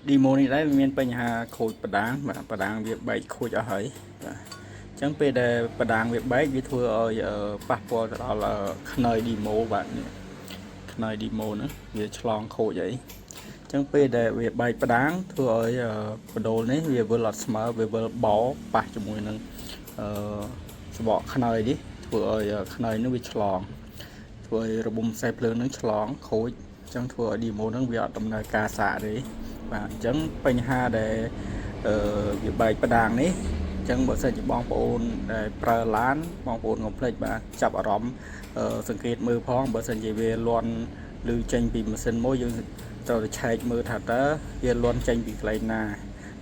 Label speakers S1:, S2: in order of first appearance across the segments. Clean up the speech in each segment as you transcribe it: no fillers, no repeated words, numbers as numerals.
S1: đi mô này đấy miền Tây Hà khối bà đàng việc bảy khối cho hỏi chẳng về để bà đàng việc bảy vì thua ở passport đó là nơi đi mô bạn nơi đi mô nữa việc chlong khối vậy chẳng về để việc bảy bà đàng thua ở bà đồ này việc vừa lọt smart việc vừa bỏ bạc cho mùi nâng bỏ nơi đi thua ở nơi nó bị chlong thua rồi bùng xe plương nó chlong khối chẳng thua đi mô nó việc tầm nơi ca xạ đấy và chẳngបញ្ហាដែលវាបែកផ្ដាងនេះចឹងបើសិនជាបងប្អូនដែលប្រើឡានបងប្អូនកុំភ្លេចបាទចាប់អារម្មណ៍សង្កេតមើលផងបើសិនជាវាលន់ឬចេញពីម៉ាស៊ីនមួយយើងត្រូវតែឆែកមើលថាតើវាលន់ចេញពីកន្លែងណា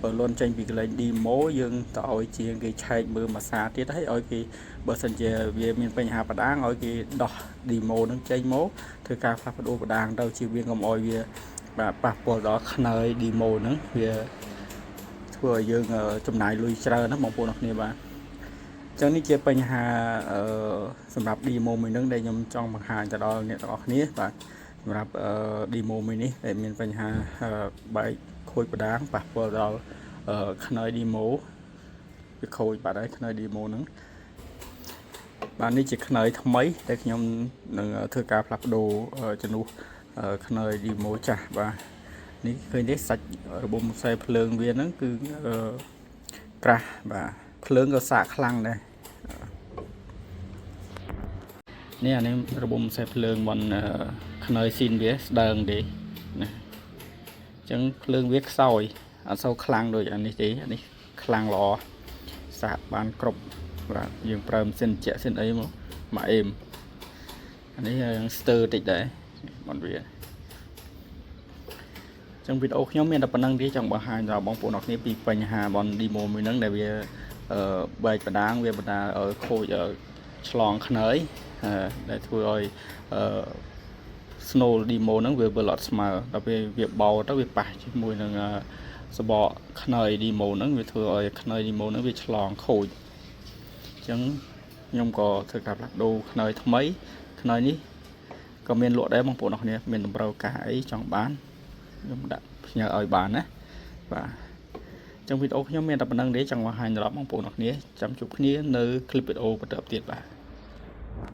S1: បើលន់ចេញពីកន្លែង demo យើងទៅឲ្យជាងគេឆែកមើលមួយសារទៀតហើយឲ្យគេបើសិនជាវាមានបញ្ហាផ្ដាងឲ្យគេដោះ demo នឹងចេញមកធ្វើការផ្លាស់ប្ដូរផ្ដាងទៅជាវាកុំឲ្យវាបាទប៉ះពាល់ដល់ខ្នើយ demo ហ្នឹងវាធ្វើឲ្យយើងចំណាយលុយច្រើនណាបងប្អូនអរគ្នាបាទអញ្ចឹងនេះជាបញ្ហាសម្រាប់ demo មួយហ្នឹងដែលខ្ញុំចង់បង្ហាញទៅដល់អ្នកទាំងអស់គ្នាបាទសម្រាប់demo មួយនេះដែលមានបញ្ហាបែកខូចផ្ដាងប៉ះពាល់ដល់ខ្នើយ demo វាខូចបាត់ហើយខ្នើយ demo ហ្នឹងបាទនេះជាខ្នើយថ្មីដែលខ្ញុំនឹងធ្វើការផ្លាស់ប្ដូរជំនួសខ្នើយ demo ចាស់បាទនេះឃើញទេសាច់របបខ្សែភ្លើងវាហ្នឹងគឺក្រាស់បាទភ្លើងក៏សាកខ្លាំងដែរនេះអានេះរបបខ្សែភ្លើងមិនខ្នើយស៊ីនវាស្ដើងទេណាអញ្ចឹងភ្លើងវាខ្សោយអត់សូវខ្លាំងដូចអានេះទេអានេះខ្លាំងល្អសាកបានគ្រប់បាទយើងប្រើម៉ាស៊ីនជែកស៊ីនអីមកអេមអានេះយើងស្ទើរតិចដែរមិនវាចឹងវីដេអូខ្ញុំមានតែប៉ុណ្្នឹងទេចង់បង្ហាញដល់បងប្អូនអរគ្នាពីបញ្ហាបន demo មួយហ្នឹងដែលវាបែកផ្ដាងវាបណ្ដាលឲ្យខូចឆ្លងខ្នើយដែលធ្វើឲ្យsnow demo ហ្នឹងវាអត់ស្មើដល់ពេលវាបោទៅវាប៉ះជាមួយនឹងសបកខ្នើយ demo ហ្នឹងវាធ្វើឲ្យខ្នើយ demo ហ្នឹងវាឆ្លងខូចអញ្ចឹងខ្ញុំក៏ធ្វើការផ្លាស់ប្ដូរខ្នើយថ្មីខ្នើយនេះក៏មានលក់ដែរបងប្អូនអរគ្នាមានតម្រូវការអីចង់បានខ្ញុំដាក់ផ្ញើឲ្យបានណាបាទអញ្ចឹងវីដេអូខ្ញុំមានតែប៉ុណ្្នឹងទេចង់បង្ហាញដល់បងប្អូនអរគ្នាចាំជួបគ្នានៅ clip វីដេអូបន្តទៀតបាទ